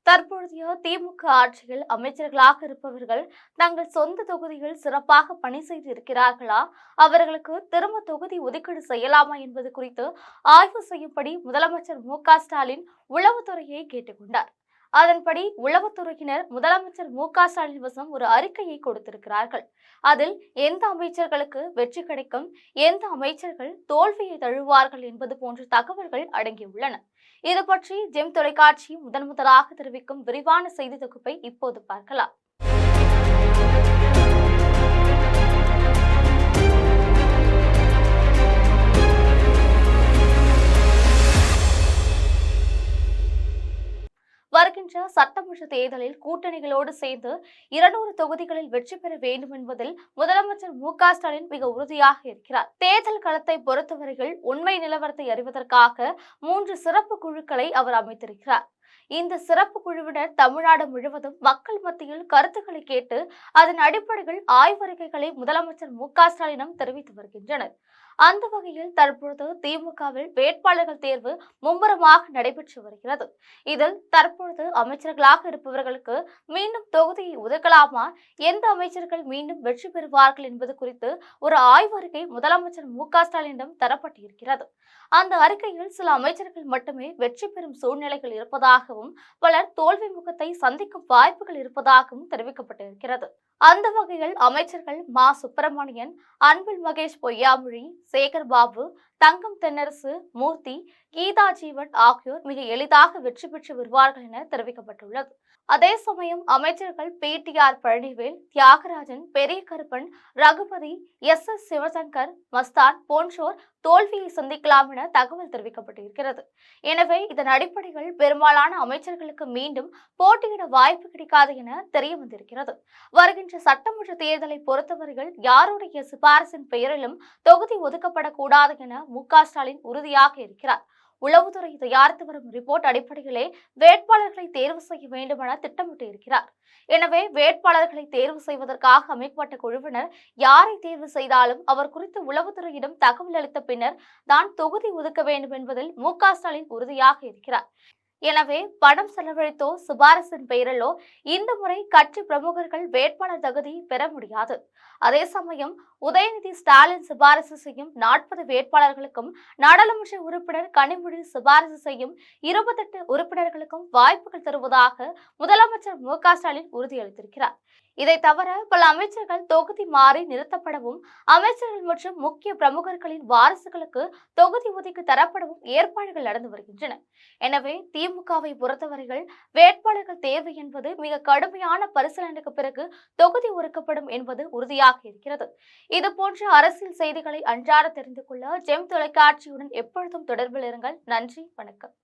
தற்போதைய திமுக ஆட்சியில் அமைச்சர்களாக இருப்பவர்கள் தங்கள் சொந்த தொகுதியில் சிறப்பாக பணி செய்து இருக்கிறார்களா, அவர்களுக்கு திரும்ப தொகுதி ஒதுக்கீடு செய்யலாமா என்பது குறித்து ஆய்வு செய்யும்படி முதலமைச்சர் மு.க.ஸ்டாலின் உளவுத்துறையை கேட்டுக்கொண்டார். அதன்படி உளவுத்துறையினர் முதலமைச்சர் மு.க.ஸ்டாலின் வசம் ஒரு அறிக்கையை கொடுத்திருக்கிறார்கள். அதில் எந்த அமைச்சர்களுக்கு வெற்றி கிடைக்கும், எந்த அமைச்சர்கள் தோல்வியை தழுவார்கள் என்பது போன்ற தகவல்கள் அடங்கியுள்ளன. இது பற்றி ஜெம் தொலைக்காட்சி முதன்முதலாக தெரிவிக்கும் விரிவான செய்தி தொகுப்பை இப்போது பார்க்கலாம். வருகின்ற சட்டமன்ற தேர்தலில் கூட்டணிகளோடு சேர்ந்து 200 தொகுதிகளில் வெற்றி பெற வேண்டும் என்பதில் முதலமைச்சர் மு.க.ஸ்டாலின் மிக உறுதியாக இருக்கிறார். தேர்தல் களத்தை பொறுத்தவரையில் உண்மை நிலவரத்தை அறிவதற்காக 3 சிறப்பு குழுக்களை அவர் அமைத்திருக்கிறார். இந்த சிறப்பு குழுவினர் தமிழ்நாடு முழுவதும் மக்கள் மத்தியில் கருத்துக்களை கேட்டு அதன் அடிப்படையில் ஆய்வறிக்கைகளை முதலமைச்சர் மு.க.ஸ்டாலினம் தெரிவித்து வருகின்றனர். அந்த வகையில் தற்பொழுது திமுகவில் வேட்பாளர்கள் தேர்வு மும்முரமாக நடைபெற்று வருகிறது. இதில் தற்பொழுது அமைச்சர்களாக இருப்பவர்களுக்கு மீண்டும் தொகுதியை ஒதுக்கலாமா, எந்த அமைச்சர்கள் மீண்டும் வெற்றி பெறுவார்கள் என்பது குறித்து ஒரு ஆய்வறிக்கை முதலமைச்சர் மு.க.ஸ்டாலினிடம் தரப்பட்டிருக்கிறது. அந்த அறிக்கையில் சில அமைச்சர்கள் மட்டுமே வெற்றி பெறும் சூழ்நிலைகள் இருப்பதாகவும் பலர் தோல்வி முகத்தை சந்திக்கும் வாய்ப்புகள் இருப்பதாகவும் தெரிவிக்கப்பட்டிருக்கிறது. அந்த வகையில் அமைச்சர்கள் மா. சுப்பிரமணியன், அன்பில் மகேஷ் பொய்யாமொழி, சேகர் பாபு, தங்கம் தென்னரசு, மூர்த்தி, கீதா ஜீவன் ஆகியோர் மிக எளிதாக வெற்றி பெற்று வருவார்கள் என தெரிவிக்கப்பட்டுள்ளது. அதே சமயம் அமைச்சர்கள் பி.டி.ஆர். பழனிவேல், தியாகராஜன், பெரிய கருப்பன், ரகுபதி, எஸ். சிவசங்கர், மஸ்தான் போன்றோர் தோல்வியை சந்திக்கலாம் என தகவல் தெரிவிக்கப்பட்டிருக்கிறது. எனவே இதன் அடிப்படையில் பெரும்பாலான அமைச்சர்களுக்கு மீண்டும் போட்டியிட வாய்ப்பு கிடைக்காது என தெரிய வந்திருக்கிறது. வருகின்ற சட்டமன்ற தேர்தலை பொறுத்தவரையில் யாருடைய சிபாரிசின் பெயரிலும் தொகுதி ஒதுக்கப்படக்கூடாது என மு.க.ஸ்டாலின் உறுதியாக இருக்கிறார். உளவுத்துறை தயாரித்து வரும் ரிப்போர்ட் அடிப்படையிலே வேட்பாளர்களை தேர்வு செய்ய வேண்டும் என திட்டமிட்டு இருக்கிறார். எனவே வேட்பாளர்களை தேர்வு செய்வதற்காக அமைக்கப்பட்ட குழுவினர் யாரை தேர்வு செய்தாலும் அவர் குறித்து உளவுத்துறையிடம் தகவல் அளித்த பின்னர் தான் தொகுதி ஒதுக்க வேண்டும் என்பதில் மு.க.ஸ்டாலின் உறுதியாக இருக்கிறார். எனவே பணம் செலவழித்தோ சிபாரிசின் பெயரிலோ இந்த முறை கட்சி பிரமுகர்கள் வேட்பாளர் தகுதி பெற முடியாது. அதே சமயம் உதயநிதி ஸ்டாலின் சிபாரிசு செய்யும் 40 வேட்பாளர்களுக்கும் நாடாளுமன்ற உறுப்பினர் கனிமொழி சிபாரிசு செய்யும் 28 உறுப்பினர்களுக்கும் வாய்ப்புகள் தருவதாக முதலமைச்சர் மு.க.ஸ்டாலின் உறுதியளித்திருக்கிறார். இதை தவிர பல அமைச்சர்கள் தொகுதி மாறி நிறுத்தப்படவும், அமைச்சர்கள் மற்றும் முக்கிய பிரமுகர்களின் வாரிசுகளுக்கு தொகுதி ஒதுக்கி தரப்படவும் ஏற்பாடுகள் நடந்து வருகின்றன. எனவே திமுகவை பொறுத்தவரைகள் வேட்பாளர்கள் தேர்வு என்பது மிக கடுமையான பரிசீலனைக்கு பிறகு தொகுதி ஒதுக்கப்படும் என்பது உறுதியாக இருக்கிறது. இதுபோன்ற அரசியல் செய்திகளை அன்றாட தெரிந்து கொள்ள ஜெம் தொலைக்காட்சியுடன் எப்பொழுதும் தொடர்பில் இருங்கள். நன்றி, வணக்கம்.